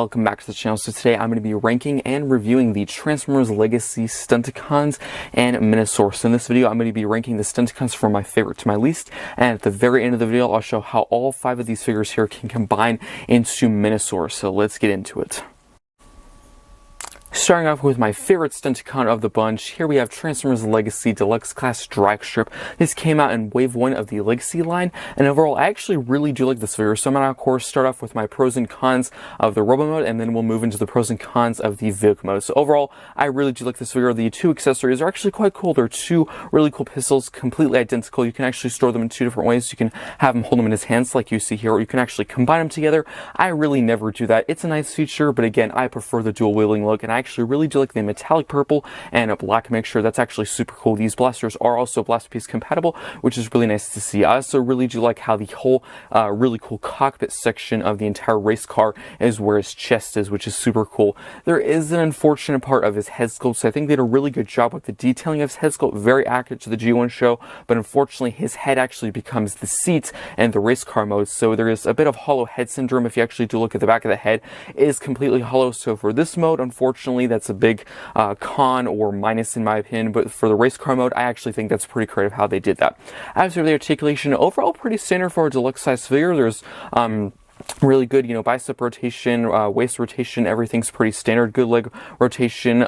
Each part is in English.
welcome back to the channel. So today I'm going to be ranking and reviewing the Transformers Legacy Stunticons and Menasor. So in this video I'm going to be ranking the Stunticons from my favorite to my least, and at the very end of the video I'll show how all 5 of these figures here can combine into Menasor. So let's get into it. Starting off with my favorite Stunticon of the bunch, here we have Transformers Legacy Deluxe Class Dragstrip. This came out in Wave 1 of the Legacy line, and overall I actually really do like this figure. So I'm going to of course start off with my pros and cons of the Robo mode, and then we'll move into the pros and cons of the vehicle mode. So overall, I really do like this figure. The 2 accessories are actually quite cool. They're 2 really cool pistols, completely identical. You can actually store them in 2 different ways. You can have him hold them in his hands like you see here, or you can actually combine them together. I really never do that. It's a nice feature, but again, I prefer the dual wielding look, and I actually really do like the metallic purple and a black mixture. That's actually super cool. These blasters are also blast piece compatible, which is really nice to see. I also really do like how the whole really cool cockpit section of the entire race car is where his chest is, which is super cool. There is an unfortunate part of his head sculpt, so I think they did a really good job with the detailing of his head sculpt, very accurate to the G1 show, but unfortunately his head actually becomes the seat and the race car mode, so there is a bit of hollow head syndrome. If you actually do look at the back of the head, it is completely hollow. So for this mode, unfortunately, that's a big con or minus in my opinion, but for the race car mode, I actually think that's pretty creative how they did that. As for the articulation, overall pretty standard for a deluxe size figure. There's really good, bicep rotation, waist rotation, everything's pretty standard. Good leg rotation,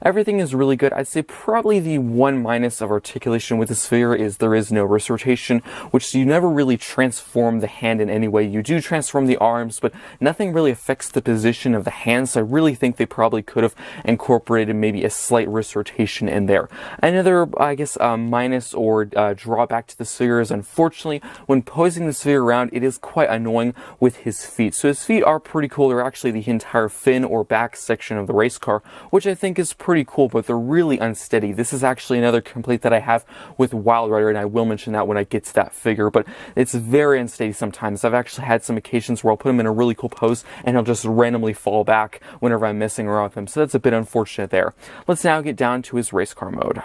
everything is really good. I'd say probably the one minus of articulation with this figure is there is no wrist rotation, which you never really transform the hand in any way. You do transform the arms, but nothing really affects the position of the hands. So I really think they probably could have incorporated maybe a slight wrist rotation in there. Another, I guess, minus or drawback to this figure is unfortunately when posing this figure around, it is quite annoying with his feet. So his feet are pretty cool. They're actually the entire fin or back section of the race car, which I think is pretty cool, but they're really unsteady. This is actually another complaint that I have with Wild Rider, and I will mention that when I get to that figure, but it's very unsteady sometimes. I've actually had some occasions where I'll put him in a really cool pose and he'll just randomly fall back whenever I'm messing around with him, so that's a bit unfortunate there. Let's now get down to his race car mode.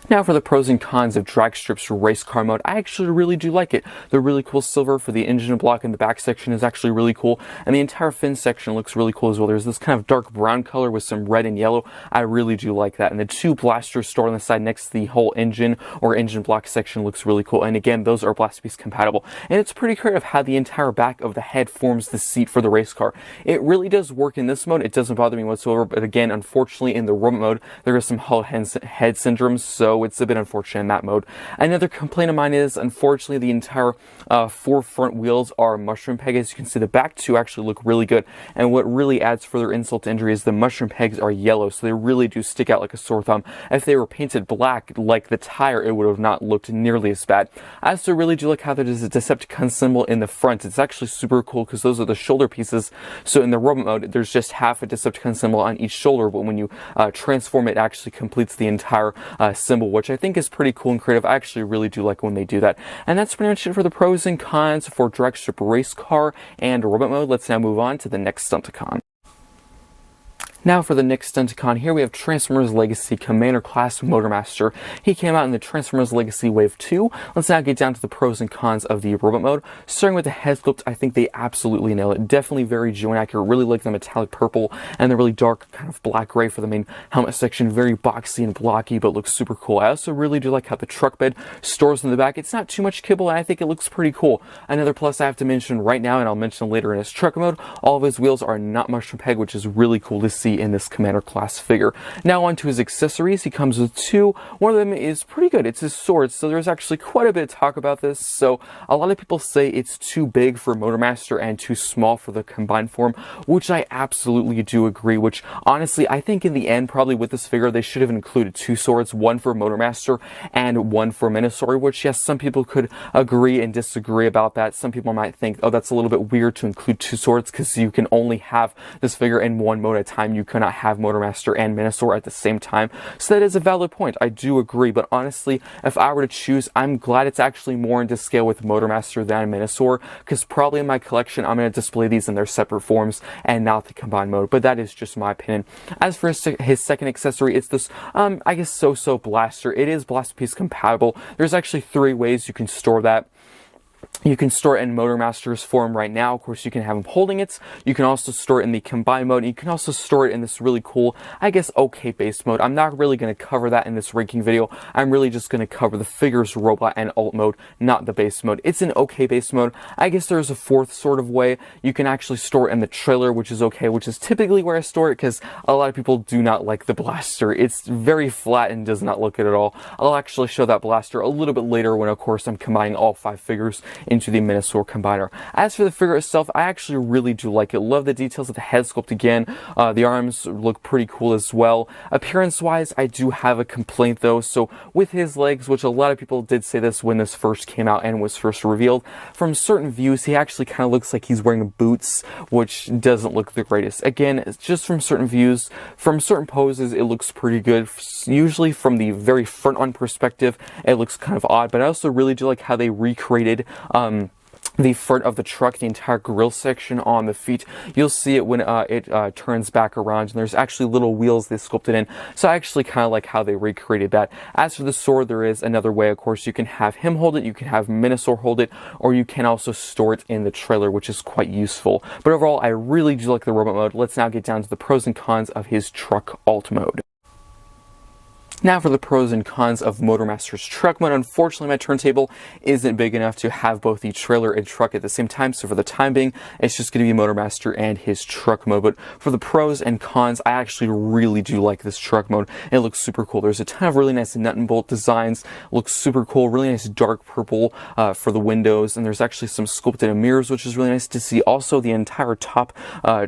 Now for the pros and cons of Dragstrip's race car mode, I actually really do like it. The really cool silver for the engine block in the back section is actually really cool, and the entire fin section looks really cool as well. There's this kind of dark brown color with some red and yellow. I really do like that, and the 2 blasters stored on the side next to the whole engine or engine block section looks really cool, and again, those are blast piece compatible. And it's pretty creative how the entire back of the head forms the seat for the race car. It really does work in this mode. It doesn't bother me whatsoever, but again, unfortunately in the robot mode, there is some hollow head syndrome, so it's a bit unfortunate in that mode. Another complaint of mine is, unfortunately, the entire 4 front wheels are mushroom peg. As you can see, the back 2 actually look really good, and what really adds further insult to injury is the mushroom pegs are yellow, so they really do stick out like a sore thumb. If they were painted black like the tire, it would have not looked nearly as bad. I also really do like how there is a Decepticon symbol in the front. It's actually super cool because those are the shoulder pieces, so in the robot mode, there's just half a Decepticon symbol on each shoulder, but when you transform it, actually completes the entire symbol, which I think is pretty cool and creative. I actually really do like when they do that. And that's pretty much it for the pros and cons for Dragstrip race car and robot mode. Let's now move on to the next Stunticon. Now for the next Stunticon, here we have Transformers Legacy Commander Class Motormaster. He came out in the Transformers Legacy Wave 2. Let's now get down to the pros and cons of the robot mode. Starting with the head sculpt, I think they absolutely nail it. Definitely very G1 accurate. Really like the metallic purple and the really dark kind of black gray for the main helmet section. Very boxy and blocky, but looks super cool. I also really do like how the truck bed stores in the back. It's not too much kibble, and I think it looks pretty cool. Another plus I have to mention right now, and I'll mention later in his truck mode, all of his wheels are not mushroom peg, which is really cool to see in this Commander class figure. Now on to his accessories. He comes with 2. One of them is pretty good. It's his sword, so there's actually quite a bit of talk about this. So a lot of people say it's too big for Motormaster and too small for the combined form, which I absolutely do agree, which honestly I think in the end probably with this figure they should have included 2 swords, one for Motormaster and one for Menasor, which yes, some people could agree and disagree about that. Some people might think, oh, that's a little bit weird to include 2 swords because you can only have this figure in one mode at a time. You cannot have Motormaster and Menasor at the same time. So that is a valid point. I do agree, but honestly, if I were to choose, I'm glad it's actually more into scale with Motormaster than Menasor, because probably in my collection, I'm going to display these in their separate forms and not the combined mode, but that is just my opinion. As for his second accessory, it's this, I guess, so-so blaster. It is blast piece compatible. There's actually 3 ways you can store that. You can store it in Motormaster's form right now. Of course, you can have him holding it. You can also store it in the combined mode. You can also store it in this really cool, I guess, okay base mode. I'm not really going to cover that in this ranking video. I'm really just going to cover the figures, robot, and alt mode, not the base mode. It's an okay base mode. I guess there's a fourth sort of way. You can actually store it in the trailer, which is okay, which is typically where I store it because a lot of people do not like the blaster. It's very flat and does not look good at all. I'll actually show that blaster a little bit later when, of course, I'm combining all 5 figures into the Menasor combiner. As for the figure itself, I actually really do like it. Love the details of the head sculpt again. The arms look pretty cool as well. Appearance-wise, I do have a complaint though. So with his legs, which a lot of people did say this when this first came out and was first revealed, from certain views, he actually kind of looks like he's wearing boots, which doesn't look the greatest. Again, it's just from certain views, from certain poses, it looks pretty good. Usually from the very front on perspective, it looks kind of odd, but I also really do like how they recreated the front of the truck, the entire grill section on the feet. You'll see it when it turns back around, and there's actually little wheels they sculpted in. So I actually kind of like how they recreated that. As for the sword, there is another way. Of course, you can have him hold it, you can have Menasor hold it, or you can also store it in the trailer, which is quite useful. But overall, I really do like the robot mode. Let's now get down to the pros and cons of his truck alt mode. Now for the pros and cons of Motormaster's truck mode. Unfortunately, my turntable isn't big enough to have both the trailer and truck at the same time, so for the time being, it's just going to be Motormaster and his truck mode. But for the pros and cons, I actually really do like this truck mode. It looks super cool. There's a ton of really nice nut and bolt designs. It looks super cool. Really nice dark purple for the windows, and there's actually some sculpted mirrors, which is really nice to see. Also, the entire top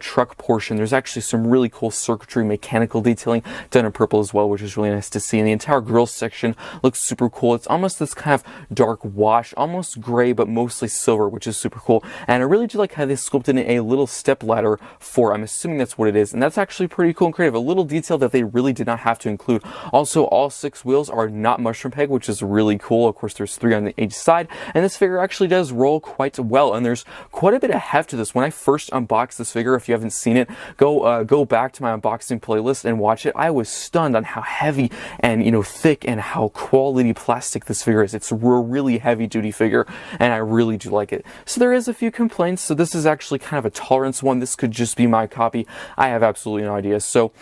truck portion, there's actually some really cool circuitry, mechanical detailing done in purple as well, which is really nice to see. And the entire grill section looks super cool. It's almost this kind of dark wash, almost gray, but mostly silver, which is super cool. And I really do like how they sculpted in a little step ladder for, I'm assuming that's what it is, and that's actually pretty cool and creative. A little detail that they really did not have to include. Also, all 6 wheels are not mushroom peg, which is really cool. Of course, there's 3 on each side, and this figure actually does roll quite well, and there's quite a bit of heft to this. When I first unboxed this figure, if you haven't seen it, go back to my unboxing playlist and watch it. I was stunned on how heavy and thick and how quality plastic this figure is. It's a really heavy duty figure, and I really do like it. So there is a few complaints. So this is actually kind of a tolerance one. This could just be my copy. I have absolutely no idea. So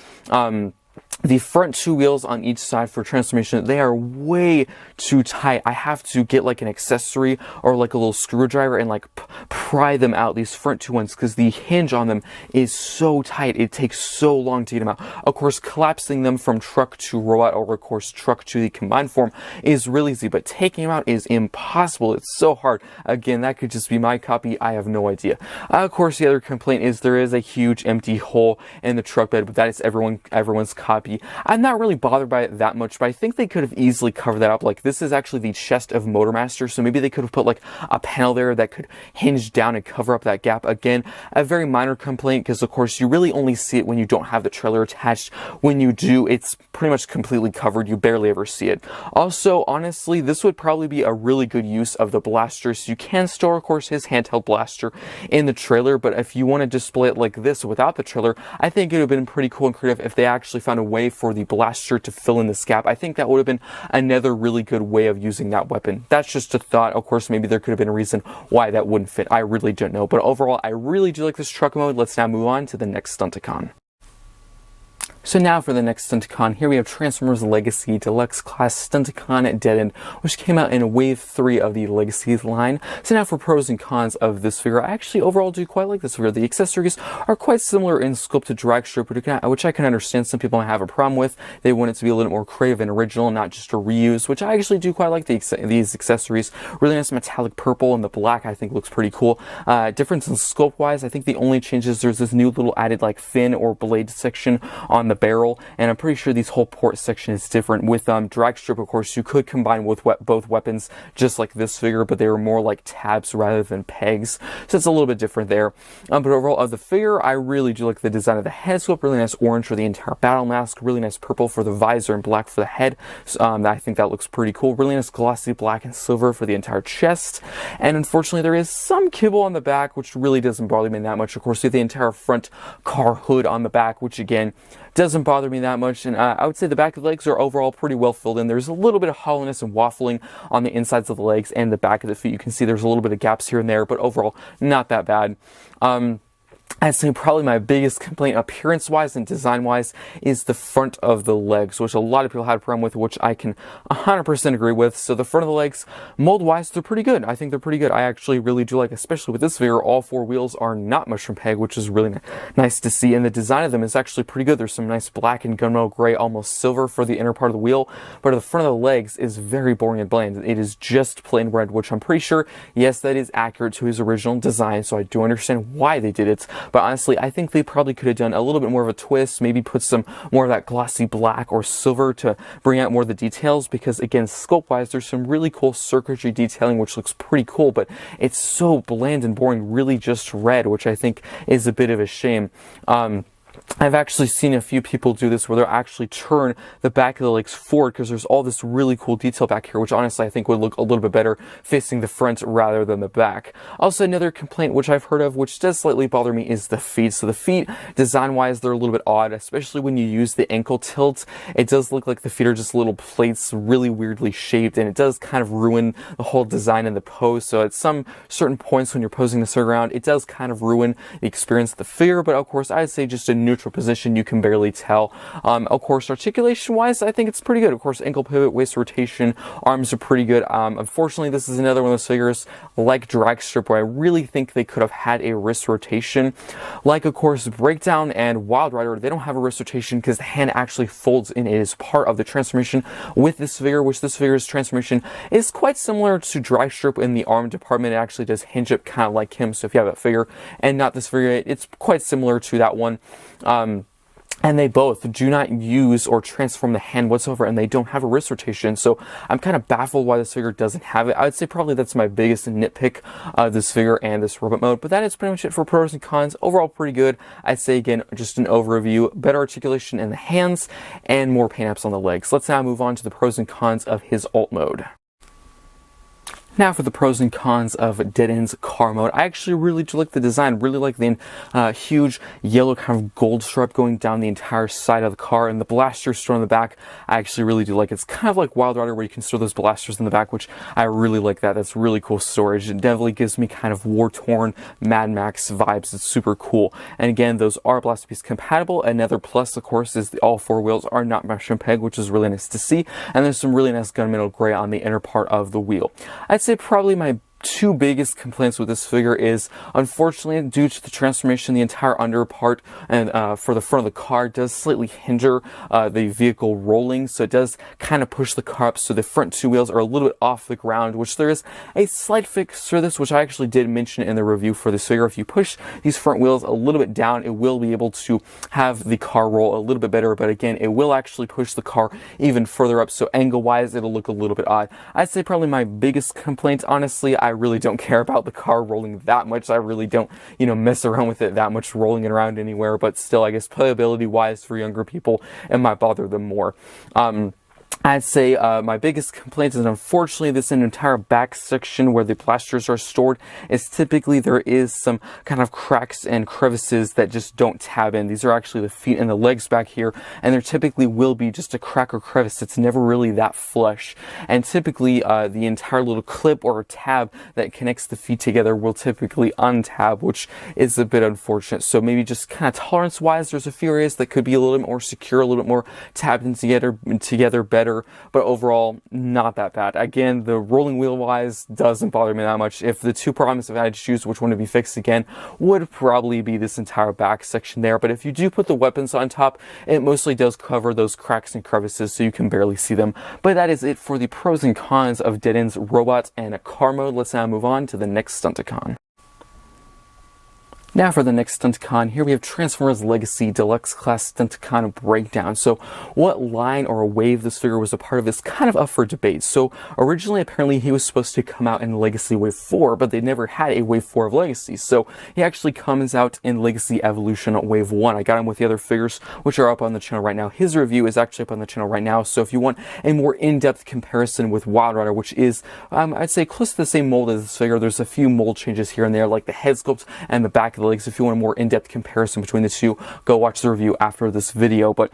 the front 2 wheels on each side for transformation, they are way too tight. I have to get like an accessory or like a little screwdriver and like pry them out, these front 2 ones, because the hinge on them is so tight. It takes so long to get them out. Of course, collapsing them from truck to robot, or of course truck to the combined form, is really easy, but taking them out is impossible. It's so hard. Again, that could just be my copy. I have no idea. Of course, the other complaint is there is a huge empty hole in the truck bed, but that is everyone's copy. I'm not really bothered by it that much, but I think they could have easily covered that up. Like, this is actually the chest of Motormaster, so maybe they could have put like a panel there that could hinge down and cover up that gap. Again, a very minor complaint, because of course you really only see it when you don't have the trailer attached. When you do, it's pretty much completely covered. You barely ever see it. Also, honestly, this would probably be a really good use of the blaster. So you can store, of course, his handheld blaster in the trailer, but if you want to display it like this without the trailer, I think it would have been pretty cool and creative if they actually found a way for the blaster to fill in this gap. I think that would have been another really good way of using that weapon. That's just a thought. Of course, maybe there could have been a reason why that wouldn't fit. I really don't know. But overall, I really do like this truck mode. Let's now move on to the next Stunticon. So now for the next Stunticon, here we have Transformers Legacy Deluxe Class Stunticon Dead End, which came out in Wave 3 of the Legacy line. So now for pros and cons of this figure, I actually overall do quite like this figure. The accessories are quite similar in sculpt to drag strip, which I can understand some people might have a problem with. They want it to be a little more creative and original, not just a reuse, which I actually do quite like these accessories. Really nice metallic purple, and the black I think looks pretty cool. Difference in sculpt wise, I think the only change is there's this new little added like fin or blade section on the barrel, and I'm pretty sure these whole port section is different. With drag strip, of course, you could combine with both weapons just like this figure, but they were more like tabs rather than pegs, so it's a little bit different there. But overall of the figure, I really do like the design of the head sculpt. Really nice orange for the entire battle mask, really nice purple for the visor, and black for the head. I think that looks pretty cool. Really nice glossy black and silver for the entire chest, and unfortunately there is some kibble on the back, which really doesn't bother me that much. Of course, you have the entire front car hood on the back, which again doesn't bother me that much, and I would say the back of the legs are overall pretty well filled in. There's a little bit of hollowness and waffling on the insides of the legs and the back of the feet. You can see there's a little bit of gaps here and there, but overall not that bad. I'd say probably my biggest complaint appearance-wise and design-wise is the front of the legs, which a lot of people had a problem with, which I can 100% agree with. So the front of the legs, mold-wise, they're pretty good. I think they're pretty good. I actually really do like, especially with this figure, all four wheels are not mushroom peg, which is really nice to see. And the design of them is actually pretty good. There's some nice black and gunmetal gray, almost silver for the inner part of the wheel, but the front of the legs is very boring and bland. It is just plain red, which I'm pretty sure, yes, that is accurate to his original design, so I do understand why they did it. But honestly, I think they probably could have done a little bit more of a twist, maybe put some more of that glossy black or silver to bring out more of the details, because again, sculpt-wise, there's some really cool circuitry detailing, which looks pretty cool, but it's so bland and boring, really just red, which I think is a bit of a shame. I've actually seen a few people do this where they'll actually turn the back of the legs forward, because there's all this really cool detail back here, which honestly I think would look a little bit better facing the front rather than the back. Also, another complaint which I've heard of, which does slightly bother me, is the feet. So the feet, design-wise, they're a little bit odd, especially when you use the ankle tilt. It does look like the feet are just little plates, really weirdly shaped, and it does kind of ruin the whole design in the pose. So at some certain points when you're posing this around, it does kind of ruin the experience of the figure, but of course, I'd say just a neutral position, you can barely tell. Of course, articulation wise, I think it's pretty good. Of course, ankle pivot, waist rotation, arms are pretty good. Unfortunately, this is another one of those figures like Dragstrip where I really think they could have had a wrist rotation. Like, of course, Breakdown and Wild Rider, they don't have a wrist rotation because the hand actually folds in. It is part of the transformation with this figure, which this figure's transformation is quite similar to Dragstrip in the arm department. It actually does hinge up kind of like him. So if you have that figure and not this figure, it's quite similar to that one. And they both do not use or transform the hand whatsoever, and they don't have a wrist rotation. So I'm kind of baffled why this figure doesn't have it. I would say probably that's my biggest nitpick of this figure and this robot mode. But that is pretty much it for pros and cons. Overall, pretty good. I'd say, again, just an overview, better articulation in the hands, and more paint apps on the legs. Let's now move on to the pros and cons of his alt mode. Now for the pros and cons of Dead End's car mode. I actually really do like the design, really like the huge yellow kind of gold stripe going down the entire side of the car, and the blaster stored on the back, I actually really do like. It's kind of like Wild Rider where you can store those blasters in the back, which I really like that. That's really cool storage. It definitely gives me kind of war-torn Mad Max vibes. It's super cool. And again, those are Blaster Beast compatible. Another plus, of course, is all four wheels are not mushroom peg, which is really nice to see. And there's some really nice gunmetal gray on the inner part of the wheel. I'd say probably my two biggest complaints with this figure is, unfortunately, due to the transformation, the entire under part and for the front of the car does slightly hinder the vehicle rolling, so it does kind of push the car up, so the front two wheels are a little bit off the ground, which there is a slight fix for this, which I actually did mention in the review for this figure. If you push these front wheels a little bit down, it will be able to have the car roll a little bit better, but again, it will actually push the car even further up, so angle-wise, it'll look a little bit odd. I'd say probably my biggest complaint, honestly, I really don't care about the car rolling that much. I really don't, mess around with it that much, rolling it around anywhere, but still, I guess playability-wise for younger people, it might bother them more. I'd say my biggest complaint is, unfortunately, this entire back section where the blasters are stored is typically there is some kind of cracks and crevices that just don't tab in. These are actually the feet and the legs back here, and there typically will be just a crack or crevice. It's never really that flush, and typically the entire little clip or tab that connects the feet together will typically untab, which is a bit unfortunate. So maybe just kind of tolerance-wise, there's a few areas that could be a little bit more secure, a little bit more tabbed in together better. But overall, not that bad. Again, the rolling wheel wise doesn't bother me that much. If the two problems, if I had to choose which one to be fixed again, would probably be this entire back section there. But if you do put the weapons on top, it mostly does cover those cracks and crevices, so you can barely see them. But that is it for the pros and cons of Dead End's robot and car mode. Let's now move on to the next Stunticon. Now for the next Stunticon, here we have Transformers Legacy Deluxe Class Stunticon Breakdown. So what line or wave this figure was a part of is kind of up for debate. So originally, apparently, he was supposed to come out in Legacy Wave 4, but they never had a Wave 4 of Legacy. So he actually comes out in Legacy Evolution Wave 1. I got him with the other figures, which are up on the channel right now. His review is actually up on the channel right now. So if you want a more in-depth comparison with Wild Rider, which is, I'd say, close to the same mold as this figure, there's a few mold changes here and there, like the head sculpt and the back of the legs. If you want a more in-depth comparison between the two, go watch the review after this video. But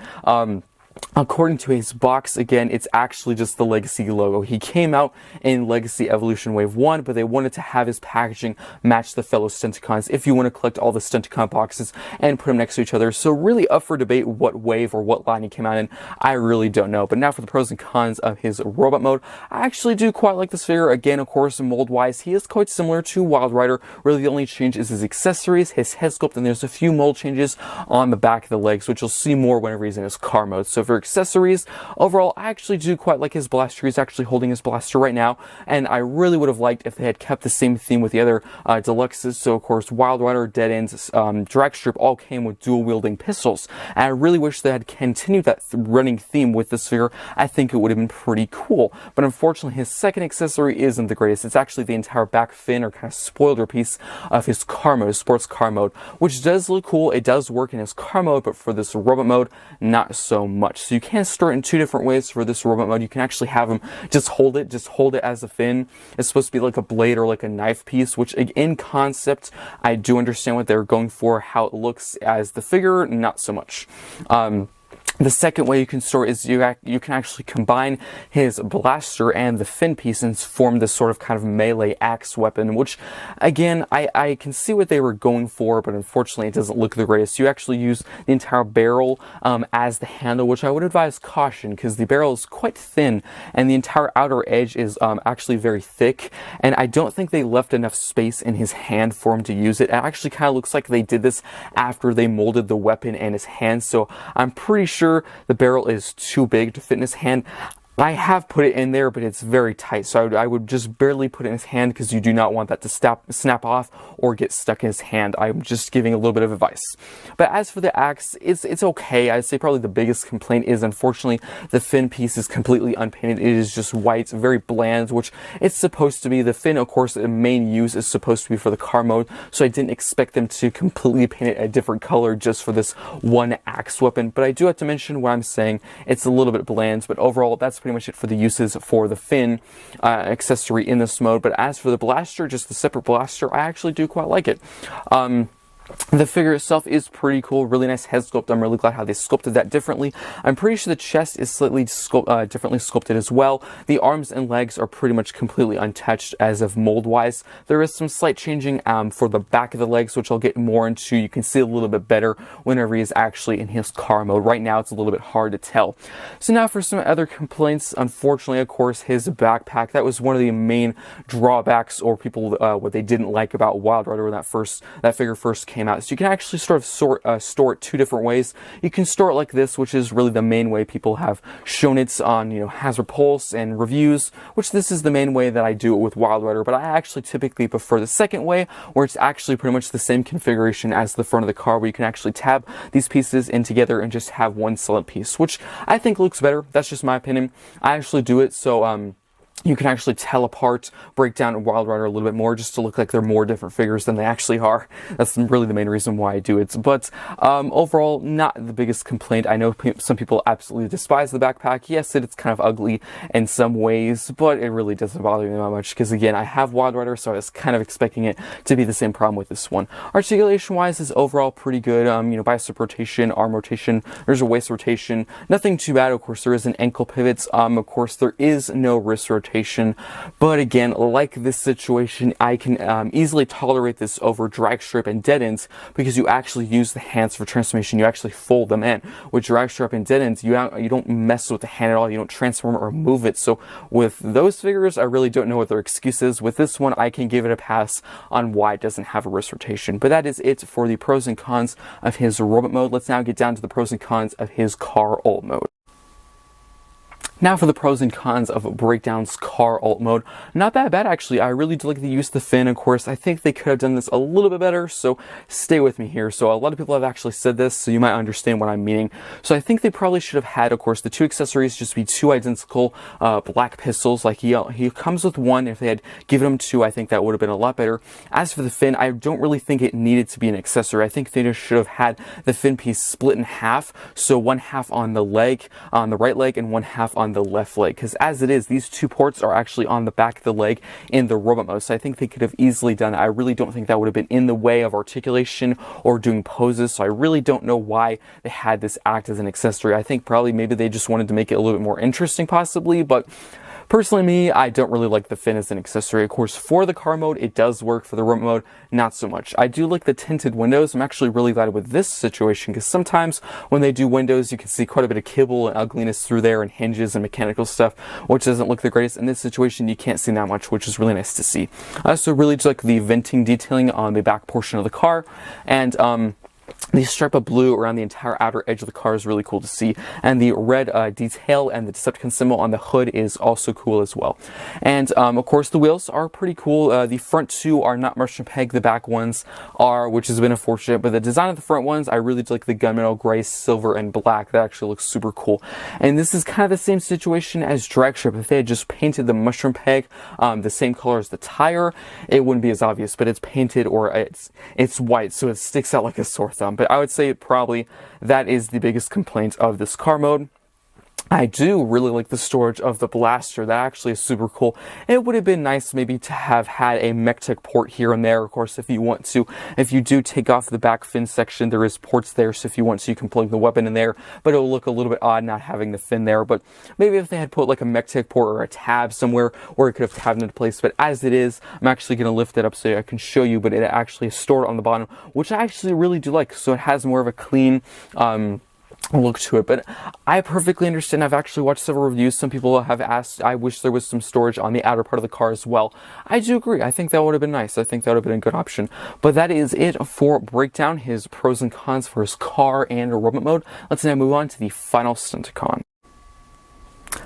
according to his box, again, it's actually just the Legacy logo. He came out in Legacy Evolution Wave 1, but they wanted to have his packaging match the fellow Stunticons if you want to collect all the Stunticon boxes and put them next to each other. So really up for debate what wave or what line he came out in. I really don't know. But now for the pros and cons of his robot mode, I actually do quite like this figure. Again, of course, mold-wise, he is quite similar to Wild Rider. Really, the only change is his accessories, his head sculpt, and there's a few mold changes on the back of the legs, which you'll see more whenever he's in his car mode. So for accessories, overall, I actually do quite like his blaster. He's actually holding his blaster right now, and I really would have liked if they had kept the same theme with the other deluxes. So of course, Wild Rider, Dead Ends, Dragstrip all came with dual wielding pistols, and I really wish they had continued that running theme with this figure. I think it would have been pretty cool, but unfortunately his second accessory isn't the greatest. It's actually the entire back fin, or kind of spoiler piece of his car mode, sports car mode, which does look cool. It does work in his car mode, but for this robot mode, not so much. So you can store it in two different ways for this robot mode. You can actually have him just hold it as a fin. It's supposed to be like a blade or like a knife piece, which in concept, I do understand what they're going for. How it looks as the figure, not so much. The second way you can store is you can actually combine his blaster and the fin piece and form this sort of kind of melee axe weapon, which again, I can see what they were going for, but unfortunately it doesn't look the greatest. You actually use the entire barrel as the handle, which I would advise caution because the barrel is quite thin and the entire outer edge is actually very thick, and I don't think they left enough space in his hand for him to use it. It actually kind of looks like they did this after they molded the weapon and his hand, so I'm pretty sure the barrel is too big to fit in his hand. I have put it in there, but it's very tight, so I would just barely put it in his hand because you do not want that to snap off or get stuck in his hand. I'm just giving a little bit of advice. But as for the axe, it's okay. I'd say probably the biggest complaint is, unfortunately, the fin piece is completely unpainted. It is just white, very bland, which it's supposed to be. The fin, of course, the main use is supposed to be for the car mode, so I didn't expect them to completely paint it a different color just for this one axe weapon. But I do have to mention what I'm saying. It's a little bit bland, but overall, that's pretty much it for the uses for the fin accessory in this mode. But as for the blaster, just the separate blaster, I actually do quite like it. The figure itself is pretty cool, really nice head sculpt. I'm really glad how they sculpted that differently. I'm pretty sure the chest is slightly differently sculpted as well. The arms and legs are pretty much completely untouched as of mold wise. There is some slight changing for the back of the legs, which I'll get more into. You can see a little bit better whenever he is actually in his car mode. Right now it's a little bit hard to tell. So now for some other complaints. Unfortunately, of course, his backpack, that was one of the main drawbacks, or people what they didn't like about Wild Rider when that figure first came out. So you can actually sort of store it two different ways. You can store it like this, which is really the main way people have shown it on, Hazard Pulse and reviews, which this is the main way that I do it with Wild Rider, but I actually typically prefer the second way, where it's actually pretty much the same configuration as the front of the car, where you can actually tab these pieces in together and just have one solid piece, which I think looks better. That's just my opinion. I actually do it so you can actually tell apart, break down Wild Rider a little bit more, just to look like they're more different figures than they actually are. That's really the main reason why I do it. But overall, not the biggest complaint. I know some people absolutely despise the backpack. Yes, it's kind of ugly in some ways, but it really doesn't bother me that much because, again, I have Wild Rider, so I was kind of expecting it to be the same problem with this one. Articulation-wise is overall pretty good. Bicep rotation, arm rotation, there's a waist rotation. Nothing too bad. Of course, there is an ankle pivot. Of course, there is no wrist rotation. But again, like this situation, I can easily tolerate this over Dragstrip and Dead Ends because you actually use the hands for transformation. You actually fold them in. With Dragstrip and Dead Ends, you don't mess with the hand at all. You don't transform or move it. So with those figures, I really don't know what their excuse is. With this one, I can give it a pass on why it doesn't have a wrist rotation. But that is it for the pros and cons of his robot mode. Let's now get down to the pros and cons of his car alt mode. Now for the pros and cons of Breakdown's car alt mode. Not that bad, actually. I really do like the use of the fin. Of course, I think they could have done this a little bit better, so stay with me here. So a lot of people have actually said this, so you might understand what I'm meaning. So I think they probably should have had, of course, the two accessories just be two identical black pistols. Like he comes with one. If they had given him two, I think that would have been a lot better. As for the fin, I don't really think it needed to be an accessory. I think they just should have had the fin piece split in half. So one half on the leg, on the right leg, and one half on on the left leg, because as it is, these two ports are actually on the back of the leg in the robot mode, so I think they could have easily done that. I really don't think that would have been in the way of articulation or doing poses, so I really don't know why they had this act as an accessory. I think probably maybe they just wanted to make it a little bit more interesting possibly, but personally, me, I don't really like the fin as an accessory. Of course, for the car mode, it does work. For the remote mode, not so much. I do like the tinted windows. I'm actually really glad with this situation, because sometimes when they do windows, you can see quite a bit of kibble and ugliness through there and hinges and mechanical stuff, which doesn't look the greatest. In this situation, you can't see that much, which is really nice to see. I also really like the venting detailing on the back portion of the car, and the stripe of blue around the entire outer edge of the car is really cool to see, and the red detail and the Decepticon symbol on the hood is also cool as well. And of course, the wheels are pretty cool. The front two are not mushroom peg, the back ones are, which has been unfortunate, but the design of the front ones, I really like the gunmetal gray, silver, and black. That actually looks super cool. And this is kind of the same situation as Dragstrip. If they had just painted the mushroom peg the same color as the tire, it wouldn't be as obvious, but it's painted, or it's white, so it sticks out like a sore thumb. But I would say probably that is the biggest complaint of this car mode. I do really like the storage of the blaster. That actually is super cool. It would have been nice maybe to have had a MechTech port here and there, of course, if you want to. If you do take off the back fin section, there is ports there, so if you want to, you can plug the weapon in there, but it'll look a little bit odd not having the fin there. But maybe if they had put like a MechTech port or a tab somewhere, or it could have tabbed into place. But as it is, I'm actually going to lift it up so I can show you, but it actually is stored on the bottom, which I actually really do like. So it has more of a clean look to it, but I perfectly understand. I've actually watched several reviews. Some people have asked, I wish there was some storage on the outer part of the car as well. I do agree. I think that would have been nice. I think that would have been a good option. But that is it for Breakdown, his pros and cons for his car and robot mode. Let's now move on to the final Stunticon.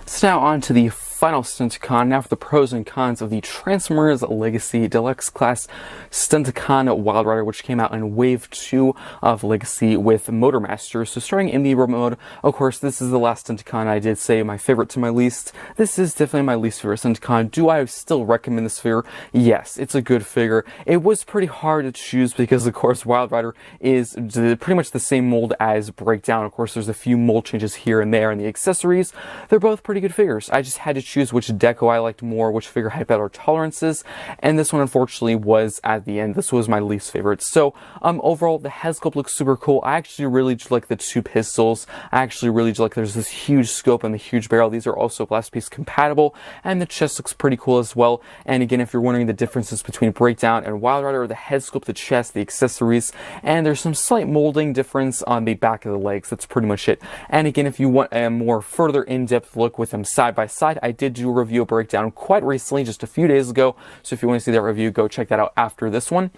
So now on to the final Stunticon, now for the pros and cons of the Transformers Legacy Deluxe Class Stunticon Wild Rider, which came out in Wave 2 of Legacy with Motormaster. So starting in the robot mode, of course, this is the last Stunticon. I did say my favorite to my least. This is definitely my least favorite Stunticon. Do I still recommend this figure? Yes, it's a good figure. It was pretty hard to choose because, of course, Wild Rider is pretty much the same mold as Breakdown. Of course, there's a few mold changes here and there, and the accessories, they're both pretty good figures. I just had to choose which deco I liked more, which figure had better tolerances, and this one unfortunately was at the end. This was my least favorite. So overall, the head sculpt looks super cool. I actually really do like the two pistols. I actually really do like there's this huge scope and the huge barrel. These are also blast piece compatible, and the chest looks pretty cool as well. And again, if you're wondering the differences between Breakdown and Wild Rider, the head sculpt, the chest, the accessories, and there's some slight molding difference on the back of the legs. That's pretty much it. And again, if you want a more further in-depth look with them side by side, I did do a review of Breakdown quite recently, just a few days ago, so if you want to see that review, go check that out after this one.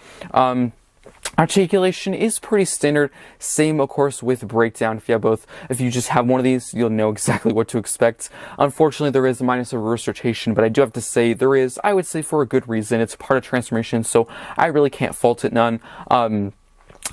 Articulation is pretty standard. Same, of course, with Breakdown. If you just have one of these, you'll know exactly what to expect. Unfortunately, there is a minus of reverse rotation, but I do have to say there is, I would say, for a good reason. It's part of transformation, so I really can't fault it none.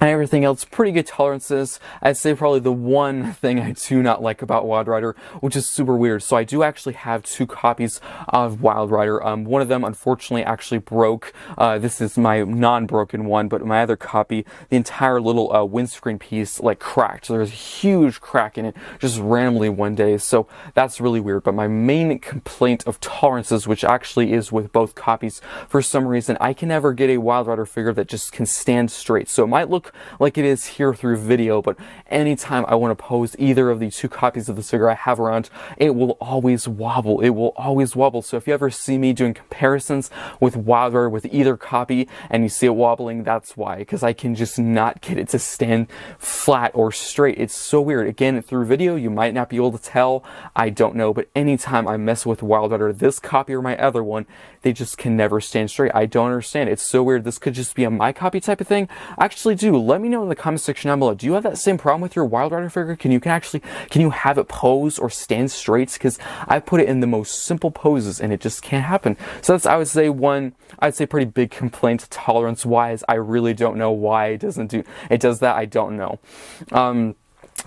And everything else, pretty good tolerances. I'd say probably the one thing I do not like about Wild Rider, which is super weird. So I do actually have two copies of Wild Rider. One of them, unfortunately, actually broke. This is my non-broken one, but my other copy, the entire little windscreen piece, like, cracked. So there's a huge crack in it, just randomly one day. So that's really weird. But my main complaint of tolerances, which actually is with both copies, for some reason, I can never get a Wild Rider figure that just can stand straight. So it might look like it is here through video, but anytime I want to pose either of the two copies of this figure I have around, it will always wobble. It will always wobble. So if you ever see me doing comparisons with Wild Rider with either copy and you see it wobbling, that's why, because I can just not get it to stand flat or straight. It's so weird. Again, through video, you might not be able to tell. I don't know, but anytime I mess with Wild Rider, this copy or my other one, they just can never stand straight. I don't understand. It's so weird. This could just be a my copy type of thing. I actually do. Let me know in the comment section down below. Do you have that same problem with your Wild Rider figure? Can you have it pose or stand straight? Because I put it in the most simple poses and it just can't happen. So that's, I would say, pretty big complaint tolerance wise. I really don't know why it does that. I don't know.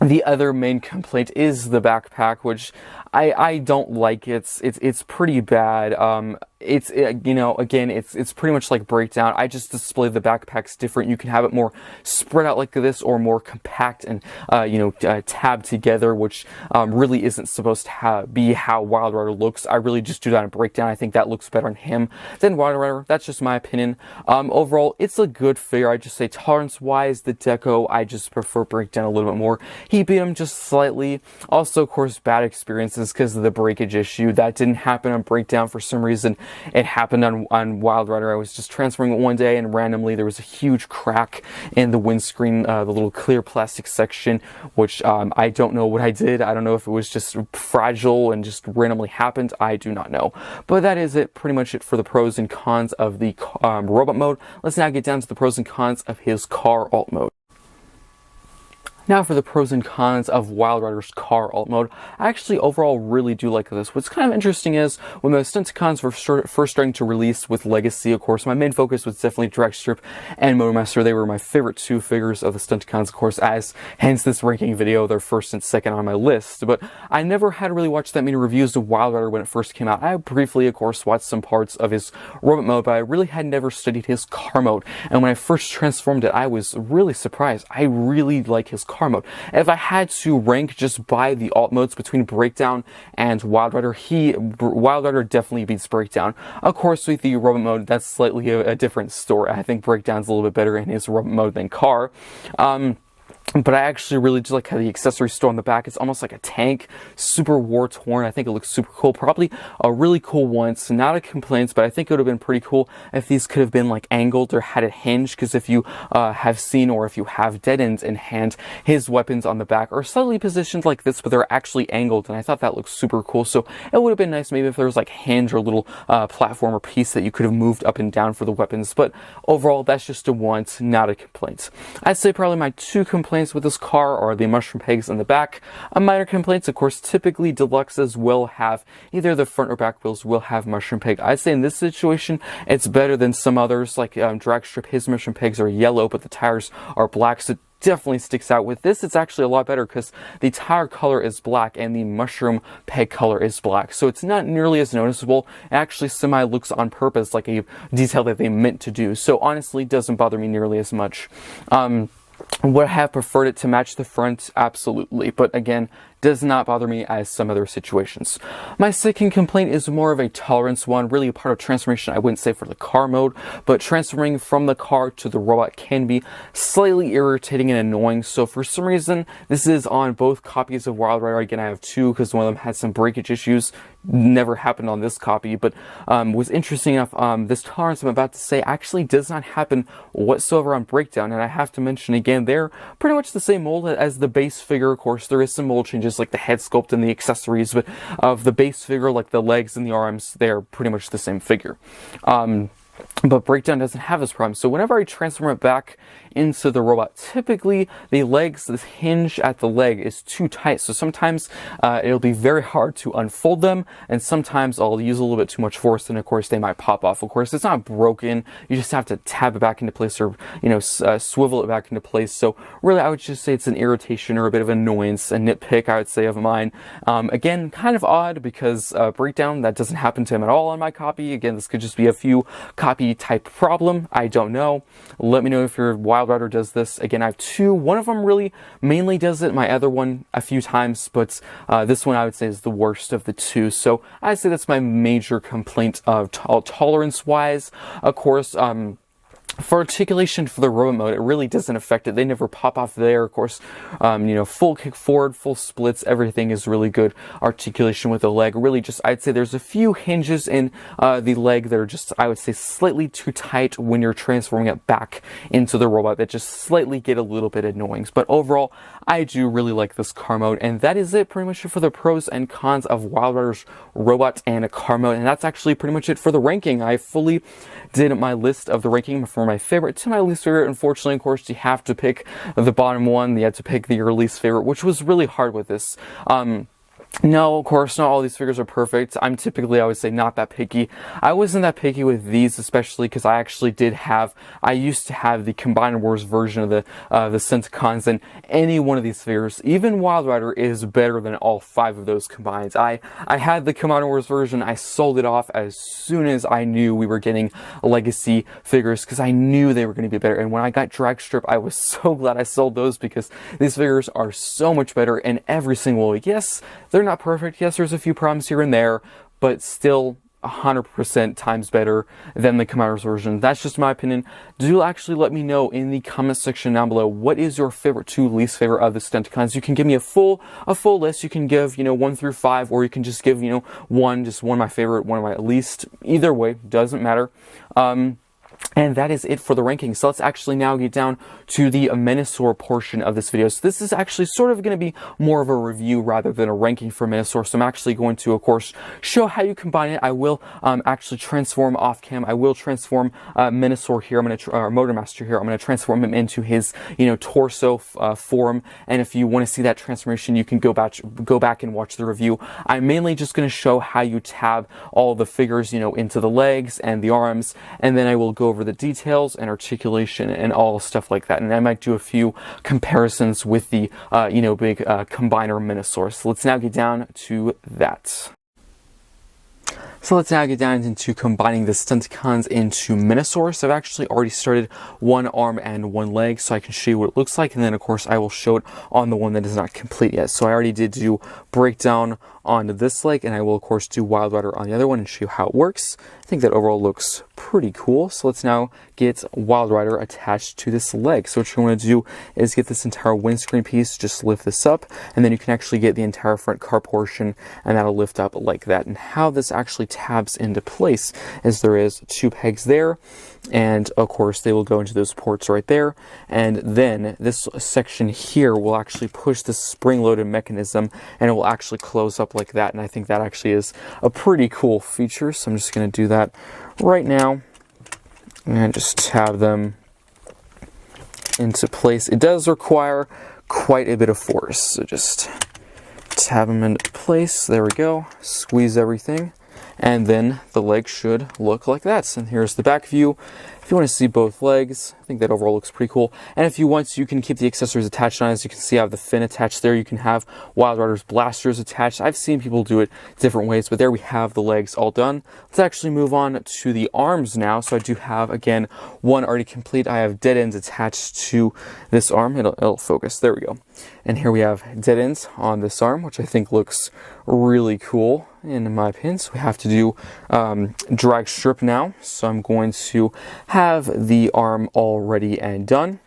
The other main complaint is the backpack, which I don't like. It's pretty bad. it's you know, again, it's pretty much like Breakdown. I just display the backpacks different. You can have it more spread out like this, or more compact and tabbed together, which really isn't supposed to be how Wild Rider looks. I really just do that in Breakdown. I think that looks better on him than Wild Rider. That's just my opinion. Overall, it's a good figure. I just say tolerance wise, the deco, I just prefer Breakdown a little bit more. He beat him just slightly. Also, of course, bad experiences because of the breakage issue. That didn't happen on Breakdown for some reason. It happened on Wild Rider. I was just transferring it one day, and randomly there was a huge crack in the windscreen, the little clear plastic section, which I don't know what I did. I don't know if it was just fragile and just randomly happened. I do not know. But that is it, pretty much it for the pros and cons of the robot mode. Let's now get down to the pros and cons of his car alt mode. Now for the pros and cons of Wild Rider's car alt mode. I actually overall really do like this. What's kind of interesting is when the Stunticons were first starting to release with Legacy, of course, my main focus was definitely Dragstrip and Motormaster. They were my favorite two figures of the Stunticons, of course, as hence this ranking video, they're first and second on my list. But I never had really watched that many reviews of Wild Rider when it first came out. I briefly, of course, watched some parts of his robot mode, but I really had never studied his car mode. And when I first transformed it, I was really surprised. I really like his car mode. If I had to rank just by the alt modes between Breakdown and Wild Rider, Wild Rider definitely beats Breakdown. Of course, with the robot mode, that's slightly a different story. I think Breakdown's a little bit better in his robot mode than car. But I actually really do like how the accessory store on the back is almost like a tank, super war-torn. I think it looks super cool. Probably a really cool one. So not a complaint, but I think it would have been pretty cool if these could have been like angled or had it hinged, because if you have seen, or if you have dead ends in hand, his weapons on the back are slightly positioned like this, but they're actually angled, and I thought that looked super cool. So it would have been nice maybe if there was like hinge or a little platform or piece that you could have moved up and down for the weapons. But overall, that's just a want, not a complaint. I'd say probably my two complaints with this car are the mushroom pegs on the back. Minor complaints, of course, typically deluxes will have either the front or back wheels will have mushroom peg. I'd say in this situation, it's better than some others, like Dragstrip. His mushroom pegs are yellow, but the tires are black, so it definitely sticks out. With this, it's actually a lot better because the tire color is black and the mushroom peg color is black, so it's not nearly as noticeable. It actually semi looks on purpose like a detail that they meant to do, so honestly, it doesn't bother me nearly as much. Would I have preferred it to match the front? Absolutely. But again, does not bother me as some other situations. My second complaint is more of a tolerance one, really a part of transformation. I wouldn't say for the car mode, but transferring from the car to the robot can be slightly irritating and annoying. So for some reason, this is on both copies of Wild Rider. Again, I have two because one of them had some breakage issues. Never happened on this copy, but was interesting enough. This tolerance I'm about to say actually does not happen whatsoever on Breakdown, and I have to mention again, they're pretty much the same mold as the base figure. Of course, there is some mold changes like the head sculpt and the accessories, but of the base figure, like the legs and the arms, they're pretty much the same figure. But Breakdown doesn't have this problem. So whenever I transform it back into the robot, typically the legs, this hinge at the leg is too tight. So sometimes it'll be very hard to unfold them, and sometimes I'll use a little bit too much force, and of course they might pop off. Of course, it's not broken. You just have to tab it back into place, or swivel it back into place. So really, I would just say it's an irritation or a bit of annoyance, a nitpick, I would say, of mine. Again, kind of odd because Breakdown, that doesn't happen to him at all on my copy. Again, this could just be a few copy type problem. I don't know. Let me know if your Wild Rider does this. Again, I have two. One of them really mainly does it. My other one a few times, but this one I would say is the worst of the two. So I'd say that's my major complaint of tolerance wise. Of course, for articulation for the robot mode, it really doesn't affect it. They never pop off there. Of course, full kick forward, full splits, everything is really good articulation with the leg. Really just, I'd say there's a few hinges in the leg that are just, I would say, slightly too tight when you're transforming it back into the robot, that just slightly get a little bit annoying. But overall, I do really like this car mode, and that is it pretty much for the pros and cons of Wild Rider's robot and a car mode. And that's actually pretty much it for the ranking. I fully did my list of the ranking from my favorite to my least favorite. Unfortunately, of course, you have to pick the bottom one. You had to pick your least favorite, which was really hard with this. No, of course, not all these figures are perfect. I'm typically, I would say, not that picky. I wasn't that picky with these, especially because I used to have the Combined Wars version of the Stunticons, and any one of these figures, even Wild Rider, is better than all 5 of those combined. I had the Combined Wars version. I sold it off as soon as I knew we were getting Legacy figures, because I knew they were going to be better. And when I got Drag Strip, I was so glad I sold those, because these figures are so much better in every single way. Yes, they're not perfect. Yes, there's a few problems here and there, but still 100% times better than the Commanders version. That's just my opinion. Do actually let me know in the comment section down below, what is your favorite to least favorite of the Stunticons. You can give me a full list. You can give, 1 through 5, or you can just give, one my favorite, one of my least. Either way, doesn't matter. And that is it for the ranking. So let's actually now get down to the Menasor portion of this video. So this is actually sort of going to be more of a review rather than a ranking for Menasor. So I'm actually going to, of course, show how you combine it. I will actually transform off cam. I will transform Menasor here. I'm going to, Motormaster here. I'm going to transform him into his, torso form. And if you want to see that transformation, you can go back and watch the review. I'm mainly just going to show how you tab all the figures, into the legs and the arms, and then I will go over the details and articulation and all stuff like that. And I might do a few comparisons with the, big combiner Menasor. So let's now get down to that. So let's now get down into combining the Stunticons into Menasor. So I've actually already started one arm and one leg, so I can show you what it looks like, and then of course I will show it on the one that is not complete yet. So I already did do breakdown on this leg, and I will of course do Wild Rider on the other one and show you how it works. I think that overall looks pretty cool. So let's now get Wild Rider attached to this leg. So what you want to do is get this entire windscreen piece, just lift this up, and then you can actually get the entire front car portion, and that'll lift up like that. And how this actually tabs into place is there is 2 pegs there, and of course they will go into those ports right there, and then this section here will actually push this spring-loaded mechanism, and it will actually close up like that. And I think that actually is a pretty cool feature, so I'm just going to do that right now and just tab them into place. It does require quite a bit of force, so just tab them into place. There we go. Squeeze everything, and then the leg should look like that. And here's the back view. If you want to see both legs, I think that overall looks pretty cool. And if you want to, you can keep the accessories attached on. As you can see, I have the fin attached there. You can have Wild Rider's blasters attached. I've seen people do it different ways, but there we have the legs all done. Let's actually move on to the arms now. So I do have, again, one already complete. I have dead ends attached to this arm. It'll focus. There we go. And here we have dead ends on this arm, which I think looks really cool in my opinion. So we have to do drag strip now. So I'm going to have the arm all ready and done.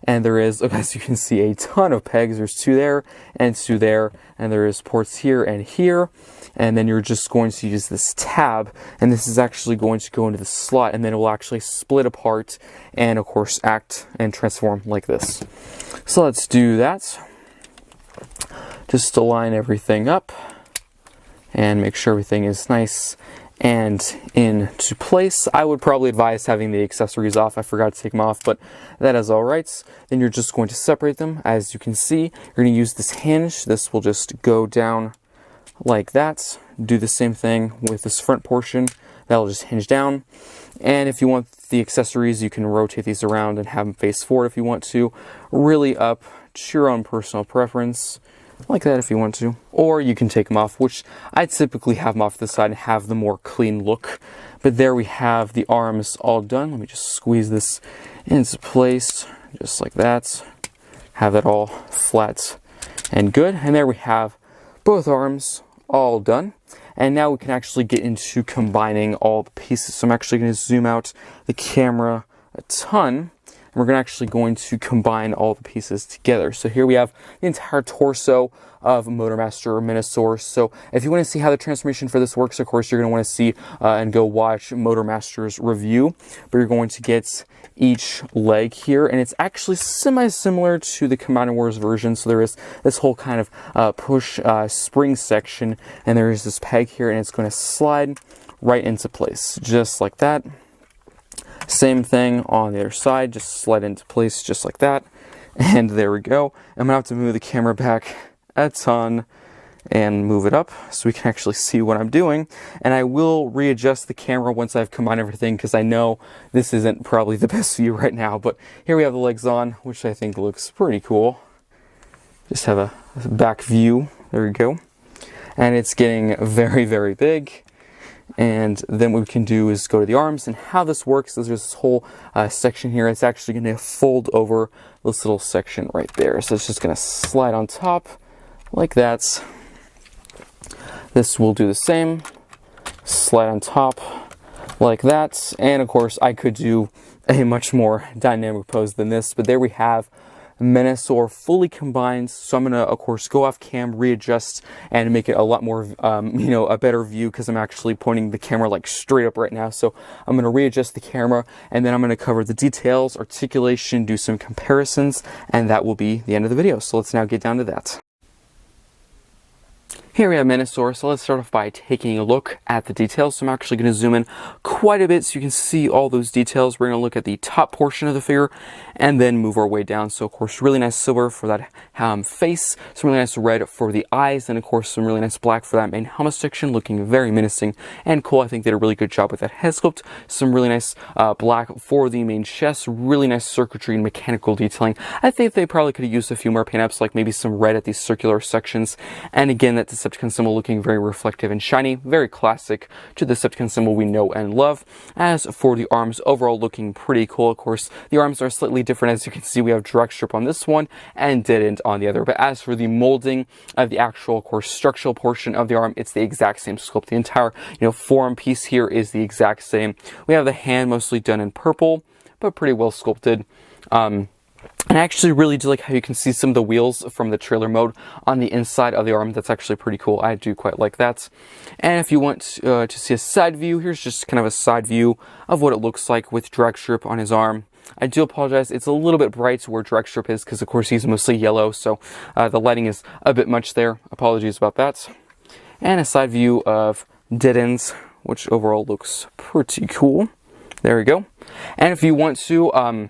And there is, as you can see, a ton of pegs. There's 2 there and 2 there, and there is ports here and here. And then you're just going to use this tab, and this is actually going to go into the slot, and then it will actually split apart and of course act and transform like this. So let's do that. Just align everything up and make sure everything is nice and into place. I would probably advise having the accessories off. I forgot to take them off, but that is all right. Then you're just going to separate them. As you can see, you're going to use this hinge. This will just go down like that. Do the same thing with this front portion. That'll just hinge down. And if you want the accessories, you can rotate these around and have them face forward if you want to. Really up to your own personal preference. Like that if you want to. Or you can take them off, which I typically have them off to the side and have the more clean look. But there we have the arms all done. Let me just squeeze this into place, just like that. Have that all flat and good. And there we have both arms all done. And now we can actually get into combining all the pieces. So I'm actually going to zoom out the camera a ton. And we're actually going to combine all the pieces together. So here we have the entire torso of Motormaster Menasor. So if you want to see how the transformation for this works, of course, you're going to want to see and go watch Motormaster's review. But you're going to get each leg here, and it's actually semi-similar to the Combined Wars version. So there is this whole kind of push spring section, and there is this peg here, and it's going to slide right into place, just like that. Same thing on the other side, just slide into place just like that. And there we go. I'm going to have to move the camera back a ton and move it up so we can actually see what I'm doing. And I will readjust the camera once I've combined everything, because I know this isn't probably the best view right now. But here we have the legs on, which I think looks pretty cool. Just have a back view. There we go. And it's getting very, very big. And then what we can do is go to the arms, and how this works is there's this whole section here. It's actually going to fold over this little section right there. So it's just going to slide on top like that. This will do the same, slide on top like that. And of course I could do a much more dynamic pose than this, but there we have Menasor fully combined. So I'm gonna, of course, go off cam, readjust, and make it a lot more, a better view, because I'm actually pointing the camera like straight up right now. So I'm gonna readjust the camera, and then I'm gonna cover the details, articulation, do some comparisons, and that will be the end of the video. So let's now get down to that. Here we have Menasor, so let's start off by taking a look at the details. So I'm actually going to zoom in quite a bit so you can see all those details. We're going to look at the top portion of the figure and then move our way down. So of course, really nice silver for that face, some really nice red for the eyes, and of course some really nice black for that main helmet section, looking very menacing and cool. I think they did a really good job with that head sculpt. Some really nice black for the main chest, really nice circuitry and mechanical detailing. I think they probably could have used a few more paint ups, like maybe some red at these circular sections. And again, that Decepticon symbol looking very reflective and shiny, very classic to the Decepticon symbol we know and love. As for the arms, overall looking pretty cool. Of course, the arms are slightly different. As you can see, we have direct strip on this one and didn't on the other. But as for the molding of the actual, of course, structural portion of the arm, it's the exact same sculpt. The entire, forearm piece here is the exact same. We have the hand mostly done in purple, but pretty well sculpted. And I actually really do like how you can see some of the wheels from the trailer mode on the inside of the arm. That's actually pretty cool. I do quite like that. And if you want to see a side view, here's just kind of a side view of what it looks like with drag strip on his arm. I do apologize, it's a little bit bright where drag strip is, because of course he's mostly yellow, so the lighting is a bit much there. Apologies about that. And a side view of dead ends, which overall looks pretty cool. There we go. And if you want to,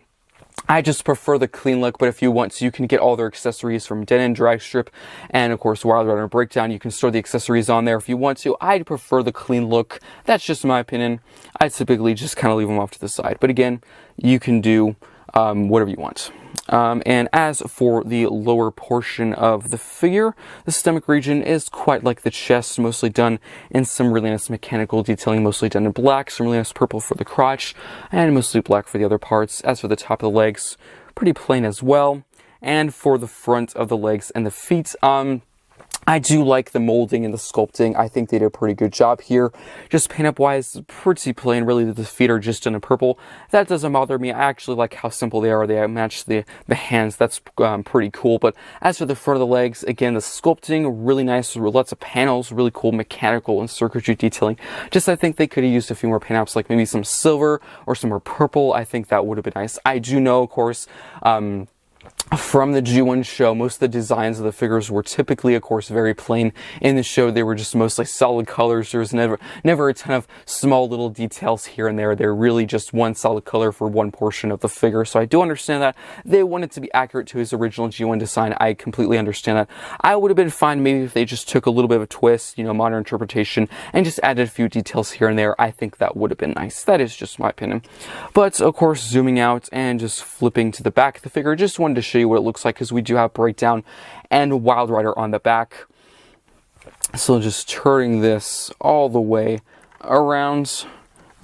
I just prefer the clean look, but if you want to, you can get all their accessories from Dead End, Drag Strip, and of course Wild Rider Breakdown. You can store the accessories on there if you want to. I prefer the clean look. That's just my opinion. I typically just kind of leave them off to the side. But again, you can do whatever you want. And as for the lower portion of the figure, the stomach region is quite like the chest, mostly done in some really nice mechanical detailing, mostly done in black, some really nice purple for the crotch, and mostly black for the other parts. As for the top of the legs, pretty plain as well. And for the front of the legs and the feet, I do like the molding and the sculpting. I think they did a pretty good job here. Just paint up wise, pretty plain. Really, the feet are just in a purple. That doesn't bother me. I actually like how simple they are. They match the hands. That's pretty cool. But as for the front of the legs, again, the sculpting, really nice. Lots of panels, really cool mechanical and circuitry detailing. Just, I think they could have used a few more paint ups, like maybe some silver or some more purple. I think that would have been nice. I do know, of course, from the G1 show, most of the designs of the figures were typically, of course, very plain. In the show, they were just mostly solid colors. There was never a ton of small little details here and there. They're really just one solid color for one portion of the figure. So I do understand that they wanted to be accurate to his original G1 design. I completely understand that. I would have been fine maybe if they just took a little bit of a twist, modern interpretation, and just added a few details here and there. I think that would have been nice. That is just my opinion. But, of course, zooming out and just flipping to the back of the figure, just wanted to show you what it looks like, because we do have Breakdown and Wild Rider on the back. So just turning this all the way around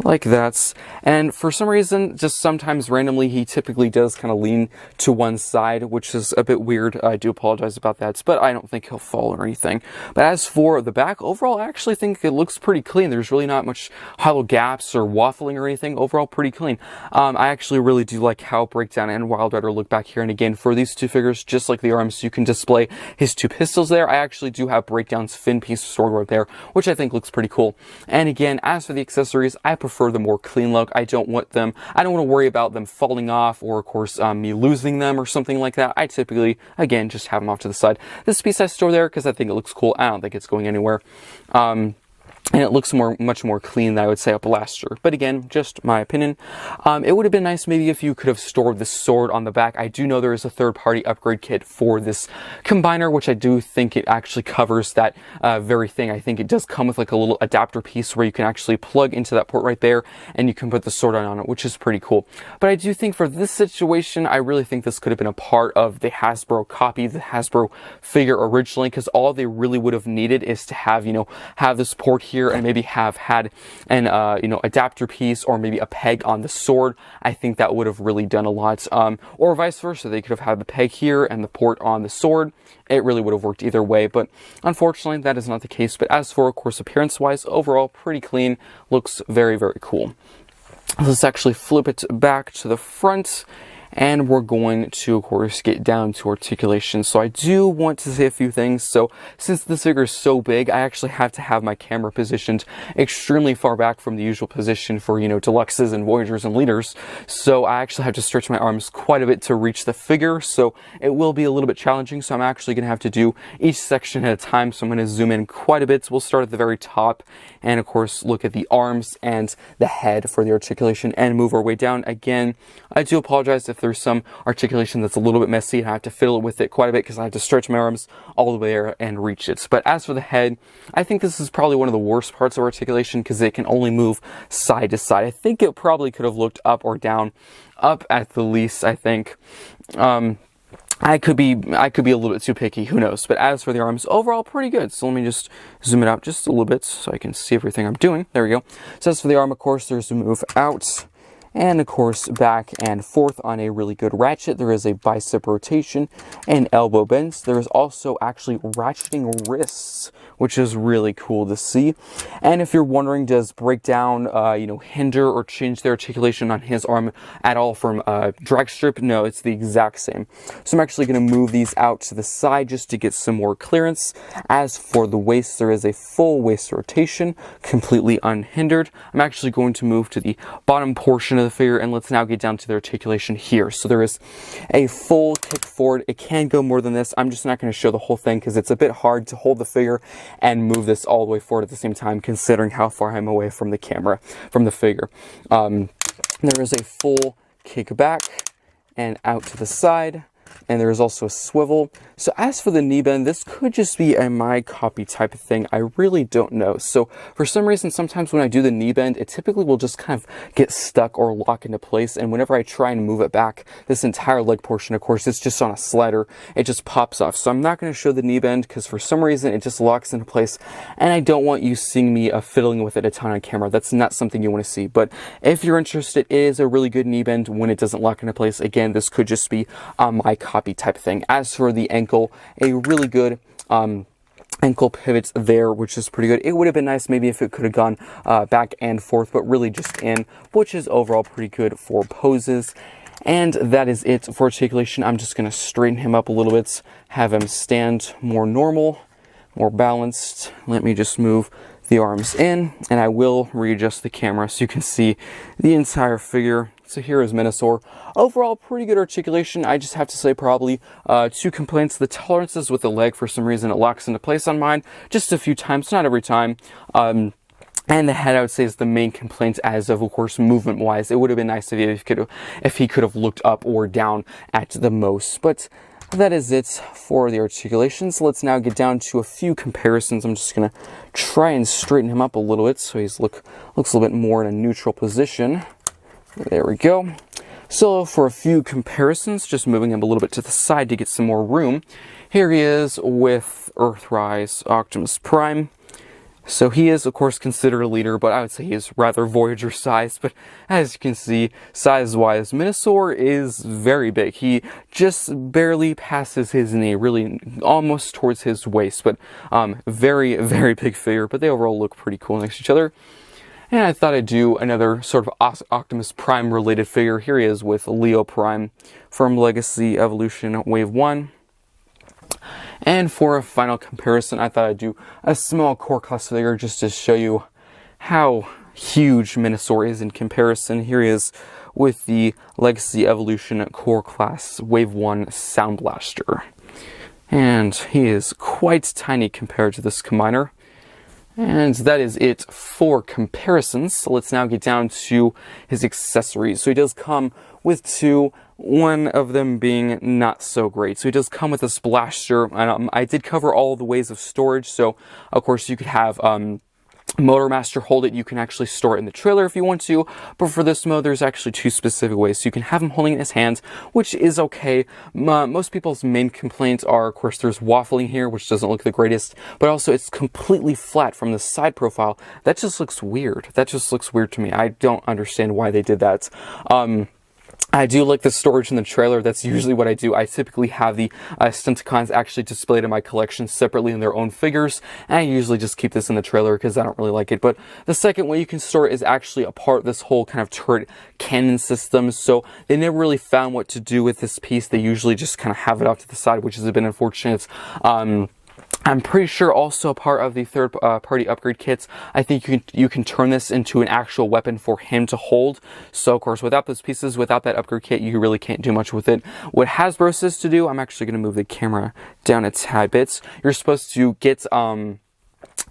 like that. And for some reason, just sometimes randomly, he typically does kind of lean to one side, which is a bit weird. I do apologize about that, but I don't think he'll fall or anything. But as for the back, overall, I actually think it looks pretty clean. There's really not much hollow gaps or waffling or anything. Overall, pretty clean. I actually really do like how Breakdown and Wild Rider look back here. And again, for these two figures, just like the arms, you can display his two pistols there. I actually do have Breakdown's fin piece sword right there, which I think looks pretty cool. And again, as for the accessories, I prefer the more clean look. I don't want to worry about them falling off, or of course me losing them or something like that. I typically, again, just have them off to the side. This piece I store there because I think it looks cool. I don't think it's going anywhere. and it looks much more clean than I would say a blaster. But again, just my opinion. It would have been nice maybe if you could have stored the sword on the back. I do know there is a third-party upgrade kit for this combiner, which I do think it actually covers that very thing. I think it does come with like a little adapter piece where you can actually plug into that port right there, and you can put the sword on it, which is pretty cool. But I do think for this situation, I really think this could have been a part of the Hasbro copy, the Hasbro figure originally, because all they really would have needed is to have, you know, have this port here and maybe have had an you know, adapter piece or maybe a peg on the sword. I think that would have really done a lot, or vice versa. They could have had the peg here and the port on the sword. It really would have worked either way, but unfortunately that is not the case. But as for, of course, appearance wise, overall pretty clean, looks very, very cool. Let's actually flip it back to the front, and we're going to, of course, get down to articulation. So I do want to say a few things. So since this figure is so big, I actually have to have my camera positioned extremely far back from the usual position for, you know, deluxes and voyagers and leaders. So I actually have to stretch my arms quite a bit to reach the figure. So it will be a little bit challenging. So I'm actually going to have to do each section at a time. So I'm going to zoom in quite a bit. So we'll start at the very top and, of course, look at the arms and the head for the articulation and move our way down. Again, I do apologize if there's some articulation that's a little bit messy and I have to fiddle with it quite a bit because I have to stretch my arms all the way there and reach it. But as for the head, I think this is probably one of the worst parts of articulation because it can only move side to side. I think it probably could have looked up or down. Up at the least, I think. I could be a little bit too picky, who knows. But as for the arms, overall pretty good. So let me just zoom it out just a little bit so I can see everything I'm doing. There we go. So as for the arm, of course, there's a move out. And of course, back and forth on a really good ratchet. There is a bicep rotation and elbow bends. There is also actually ratcheting wrists, which is really cool to see. And if you're wondering, does breakdown, you know, hinder or change the articulation on his arm at all from drag strip? No, it's the exact same. So I'm actually going to move these out to the side just to get some more clearance. As for the waist, there is a full waist rotation, completely unhindered. I'm actually going to move to the bottom portion of the figure, and let's now get down to the articulation here. So there is a full kick forward. It can go more than this. I'm just not going to show the whole thing because it's a bit hard to hold the figure and move this all the way forward at the same time, considering how far I'm away from the camera, from the figure. There is a full kick back and out to the side, and there is also a swivel. So as for the knee bend, this could just be a my copy type of thing. I really don't know. So for some reason, sometimes when I do the knee bend, it typically will just kind of get stuck or lock into place. And whenever I try and move it back, this entire leg portion, of course, it's just on a slider. It just pops off. So I'm not going to show the knee bend because for some reason it just locks into place. And I don't want you seeing me fiddling with it a ton on camera. That's not something you want to see. But if you're interested, it is a really good knee bend when it doesn't lock into place. Again, this could just be my copy type of thing. As for the ankle, a really good ankle pivots there, which is pretty good. It would have been nice maybe if it could have gone back and forth, but really just in, which is overall pretty good for poses. And that is it for articulation. I'm just going to straighten him up a little bit, have him stand more normal, more balanced. Let me just move the arms in, and I will readjust the camera so you can see the entire figure. So here is Menasor. Overall, pretty good articulation. I just have to say probably 2 complaints. The tolerances with the leg, for some reason, it locks into place on mine just a few times, not every time. And the head, I would say, is the main complaint as of course, movement-wise. It would have been nice if he could have looked up or down at the most. But that is it for the articulations. Let's now get down to a few comparisons. I'm just going to try and straighten him up a little bit so he's looks a little bit more in a neutral position. There we go. So for a few comparisons, just moving him a little bit to the side to get some more room. Here he is with Earthrise Optimus Prime. So he is, of course, considered a leader, but I would say he is rather Voyager sized. But as you can see, size-wise, Menasor is very big. He just barely passes his knee, really almost towards his waist. But very, very big figure. But they overall look pretty cool next to each other. And I thought I'd do another sort of Optimus Prime related figure. Here he is with Leo Prime from Legacy Evolution Wave 1. And for a final comparison, I thought I'd do a small core class figure just to show you how huge Menasor is in comparison. Here he is with the Legacy Evolution core class Wave 1 Sound Blaster. And he is quite tiny compared to this combiner. And that is it for comparisons. So let's now get down to his accessories. So he does come with two, one of them being not so great. So he does come with this blaster. I did cover all the ways of storage. So of course you could have Motormaster hold it. You can actually store it in the trailer if you want to, but for this mode there's actually two specific ways. So you can have him holding it in his hands, which is okay. Most people's main complaints are, of course, there's waffling here, which doesn't look the greatest, but also it's completely flat from the side profile. That just looks weird. That just looks weird to me. I don't understand why they did that. I do like the storage in the trailer. That's usually what I do. I typically have the Stunticons actually displayed in my collection separately in their own figures, and I usually just keep this in the trailer because I don't really like it. But the second way you can store it is actually a part of this whole kind of turret cannon system. So they never really found what to do with this piece. They usually just kind of have it off to the side, which is a bit unfortunate. I'm pretty sure also a part of the third-party upgrade kits, I think you can turn this into an actual weapon for him to hold. So, of course, without those pieces, without that upgrade kit, you really can't do much with it. What Hasbro says to do, I'm actually going to move the camera down a tad bit. You're supposed to get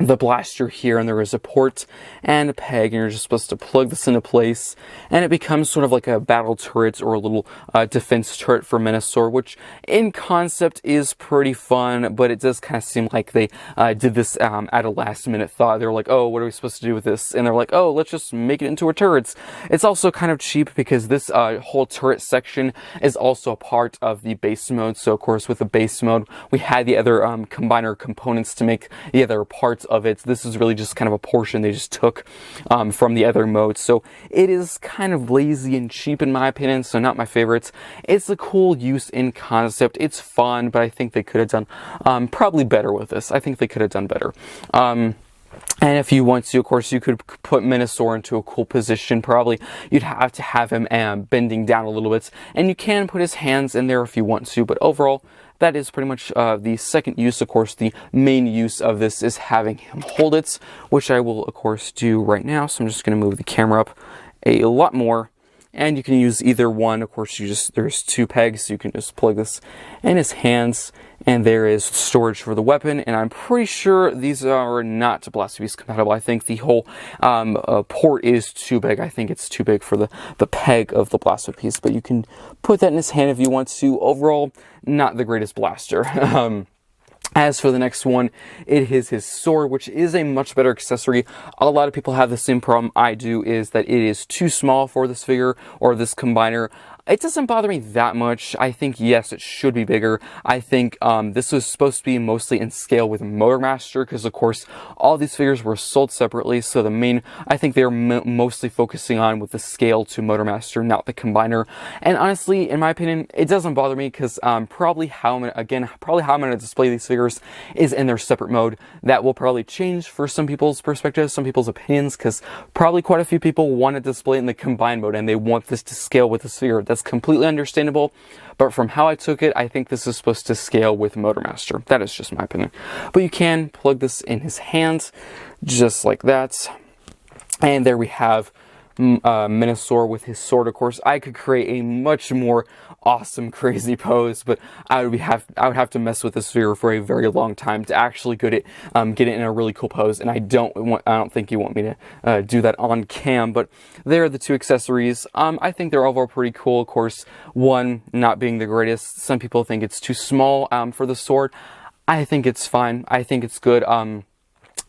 the blaster here, and there is a port and a peg, and you're just supposed to plug this into place, and it becomes sort of like a battle turret or a little defense turret for Menasor, which in concept is pretty fun, but it does kind of seem like they did this at a last minute thought. They were like, oh, what are we supposed to do with this? And they're like, oh, let's just make it into a turret. It's also kind of cheap because this whole turret section is also a part of the base mode. So of course with the base mode we had the other combiner components to make the other parts of it. This is really just kind of a portion they just took from the other modes. So it is kind of lazy and cheap in my opinion, so not my favorites. It's a cool use in concept. It's fun, but I think they could have done probably better with this. I think they could have done better. And if you want to, of course, you could put Menasor into a cool position. Probably you'd have to have him bending down a little bit, and you can put his hands in there if you want to, but overall that is pretty much the second use. Of course, the main use of this is having him hold it, which I will, of course, do right now. So I'm just going to move the camera up a lot more. And you can use either one. Of course, there's two pegs, so you can just plug this in his hands. And there is storage for the weapon. And I'm pretty sure these are not Blaster Beast compatible. I think the whole port is too big. I think it's too big for the peg of the blaster piece. But you can put that in his hand if you want to. Overall, not the greatest blaster. As for the next one, it is his sword, which is a much better accessory. A lot of people have the same problem I do, is that it is too small for this figure or this combiner. It doesn't bother me that much. I think, yes, it should be bigger. I think this was supposed to be mostly in scale with Motormaster, because, of course, all these figures were sold separately. So the main, I think they're mostly focusing on with the scale to Motormaster, not the combiner. And honestly, in my opinion, it doesn't bother me, because probably how I'm going to display these figures is in their separate mode. That will probably change for some people's perspectives, some people's opinions, because probably quite a few people want to display it in the combined mode, and they want this to scale with this figure. That's completely understandable, but from how I took it, I think this is supposed to scale with Motormaster. That is just my opinion. But you can plug this in his hands, just like that. And there we have Menasor with his sword. Of course, I could create a much more awesome, crazy pose, but I would have to mess with this figure for a very long time to actually get it in a really cool pose. And I don't think you want me to do that on cam. But there are the two accessories. I think they're overall pretty cool. Of course, one not being the greatest. Some people think it's too small for the sword. I think it's fine. I think it's good.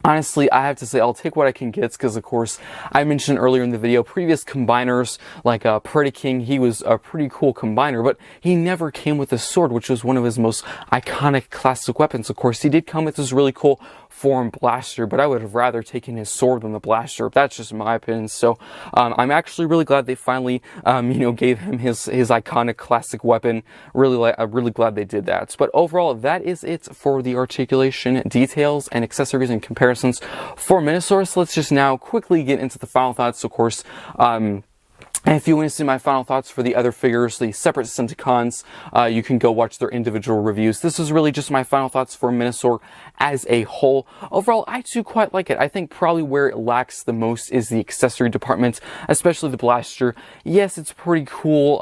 Honestly, I have to say I'll take what I can get, because of course I mentioned earlier in the video previous combiners like Pretty King. He was a pretty cool combiner, but he never came with a sword, which was one of his most iconic classic weapons. Of course, he did come with this really cool forearm blaster, but I would have rather taken his sword than the blaster. That's just my opinion. So I'm actually really glad they finally gave him his iconic classic weapon. Really glad they did that. But overall, that is it for the articulation, details, and accessories and comparisons for Menasor. So let's just now quickly get into the final thoughts. Of course, and if you want to see my final thoughts for the other figures, the separate Stunticons, you can go watch their individual reviews. This is really just my final thoughts for Menasor as a whole. Overall, I too quite like it. I think probably where it lacks the most is the accessory department, especially the blaster. Yes, it's pretty cool.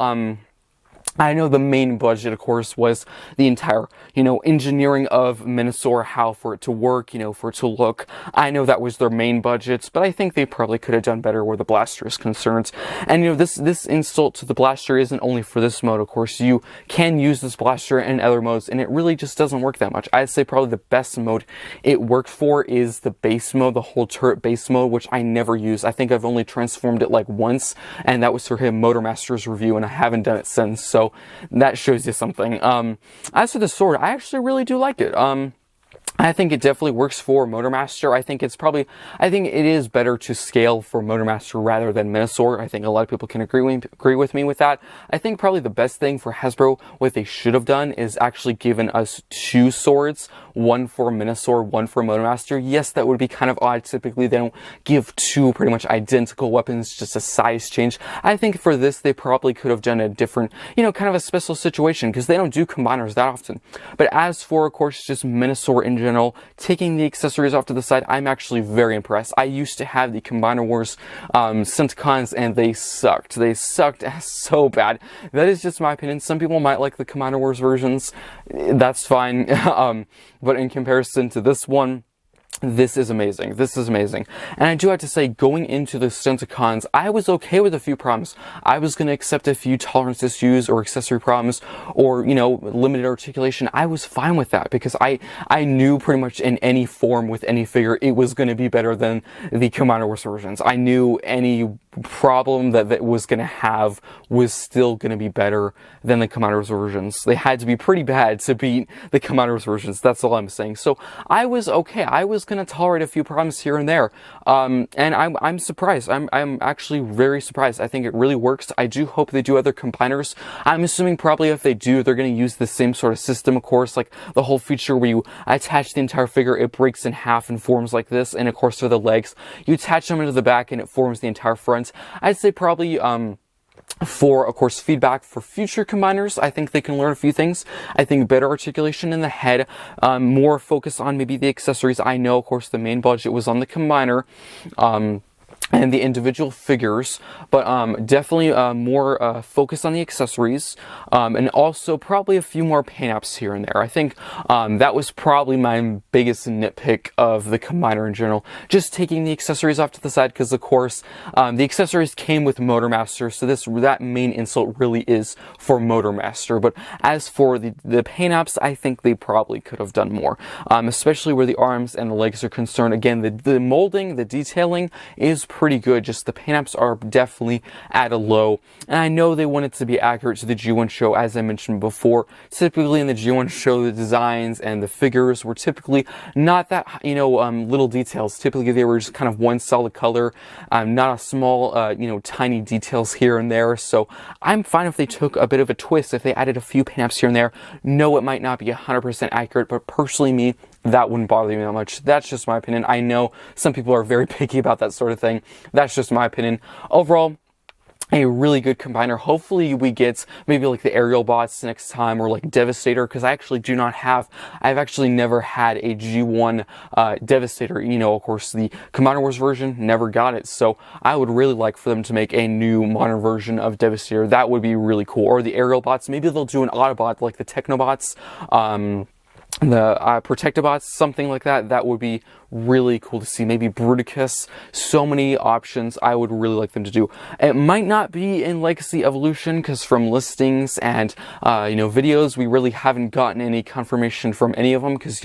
I know the main budget, of course, was the entire, engineering of Menasor, how for it to work, for it to look. I know that was their main budgets, but I think they probably could have done better where the blaster is concerned. And, this insult to the blaster isn't only for this mode, of course. You can use this blaster in other modes, and it really just doesn't work that much. I'd say probably the best mode it worked for is the base mode, the whole turret base mode, which I never use. I think I've only transformed it like once, and that was for him, Motormaster's review, and I haven't done it since, so that shows you something. As for the sword, I actually really do like it. I think it definitely works for Motormaster. I think it is better to scale for Motormaster rather than Menasor. I think a lot of people can agree with me with that. I think probably the best thing for Hasbro, what they should have done, is actually given us 2 swords, one for Menasor, one for Motormaster. Yes, that would be kind of odd. Typically, they don't give 2 pretty much identical weapons, just a size change. I think for this, they probably could have done a different, kind of a special situation, because they don't do combiners that often. But as for, of course, just Menasor in general, taking the accessories off to the side, I'm actually very impressed. I used to have the Combiner Wars Stunticons, and they sucked. They sucked so bad. That is just my opinion. Some people might like the Combiner Wars versions. That's fine. But in comparison to this one, this is amazing. This is amazing. And I do have to say, going into the Stunticons, I was okay with a few problems. I was going to accept a few tolerance issues or accessory problems or, limited articulation. I was fine with that because I knew pretty much in any form with any figure, it was going to be better than the Combiner Wars versions. I knew any problem that was going to have was still going to be better than the Combiner Wars versions. They had to be pretty bad to beat the Combiner Wars versions. That's all I'm saying. So I was okay. I was going to tolerate a few problems here and there. And I'm surprised. I'm actually very surprised. I think it really works. I do hope they do other combiners. I'm assuming probably if they do, they're going to use the same sort of system, of course, like the whole feature where you attach the entire figure, it breaks in half and forms like this. And of course, for the legs, you attach them into the back and it forms the entire front. I'd say probably, for, of course, feedback for future combiners, I think they can learn a few things. I think better articulation in the head, more focus on maybe the accessories. I know, of course, the main budget was on the combiner, and the individual figures, but definitely more focus on the accessories, and also probably a few more paint-apps here and there. I think that was probably my biggest nitpick of the combiner in general, just taking the accessories off to the side, because of course the accessories came with Motormaster, so that main insult really is for Motormaster. But as for the paint-apps, I think they probably could have done more, especially where the arms and the legs are concerned. Again, the molding, the detailing is pretty good, just the paint-apps are definitely at a low. And I know they want it to be accurate to the G1 show, as I mentioned before. Typically in the G1 show, the designs and the figures were typically not that, little details. Typically they were just kind of one solid color, not a small, tiny details here and there. So I'm fine if they took a bit of a twist, if they added a few paint-apps here and there. No, it might not be 100% accurate, but personally me, that wouldn't bother me that much. That's just my opinion. I know some people are very picky about that sort of thing. That's just my opinion. Overall, a really good combiner. Hopefully we get maybe like the aerial bots next time, or like Devastator, because I actually do not have, I've actually never had a G1 Devastator. Of course the Combiner Wars version, never got it, so I would really like for them to make a new modern version of Devastator. That would be really cool. Or the aerial bots, maybe they'll do an Autobot like the Technobots, the Protectobots, something like that. That would be really cool to see. Maybe Bruticus. So many options I would really like them to do. It might not be in Legacy Evolution, because from listings and videos, we really haven't gotten any confirmation from any of them, because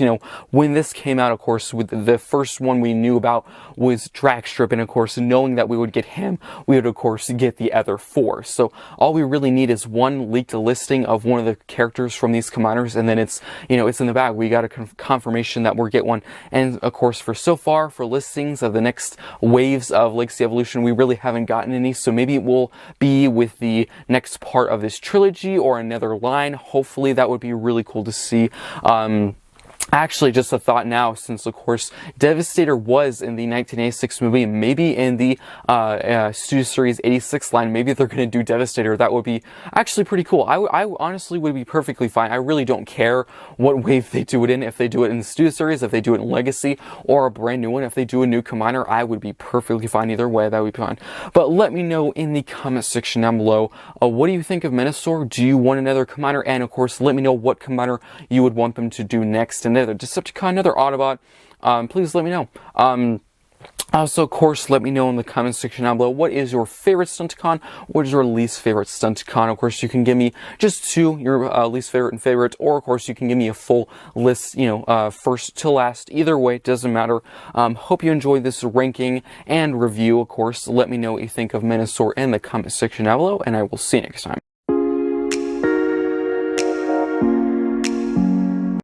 when this came out, of course, with the first one we knew about was Dragstrip, and of course knowing that we would get him, we would of course get the other 4. So all we really need is one leaked listing of one of the characters from these combiners, and then it's it's in the bag. We got a confirmation that we'll get one. And of course, for so far, for listings of the next waves of Legacy Evolution, we really haven't gotten any. So maybe it will be with the next part of this trilogy or another line. Hopefully that would be really cool to see. Actually, just a thought now, since of course Devastator was in the 1986 movie, maybe in the Studio Series 86 line, maybe they're going to do Devastator. That would be actually pretty cool. I honestly would be perfectly fine. I really don't care what wave they do it in. If they do it in the Studio Series, if they do it in Legacy, or a brand new one, if they do a new Combiner, I would be perfectly fine either way. That would be fine. But let me know in the comment section down below, what do you think of Menasor? Do you want another Combiner? And of course, let me know what Combiner you would want them to do next. And another Decepticon, another Autobot, please let me know. Also, of course, let me know in the comment section down below, what is your favorite Stunticon? What is your least favorite Stunticon? Of course, you can give me just two, your least favorite and favorite, or of course, you can give me a full list, first to last. Either way, it doesn't matter. Hope you enjoyed this ranking and review. Of course, let me know what you think of Menasor in the comment section down below, and I will see you next time.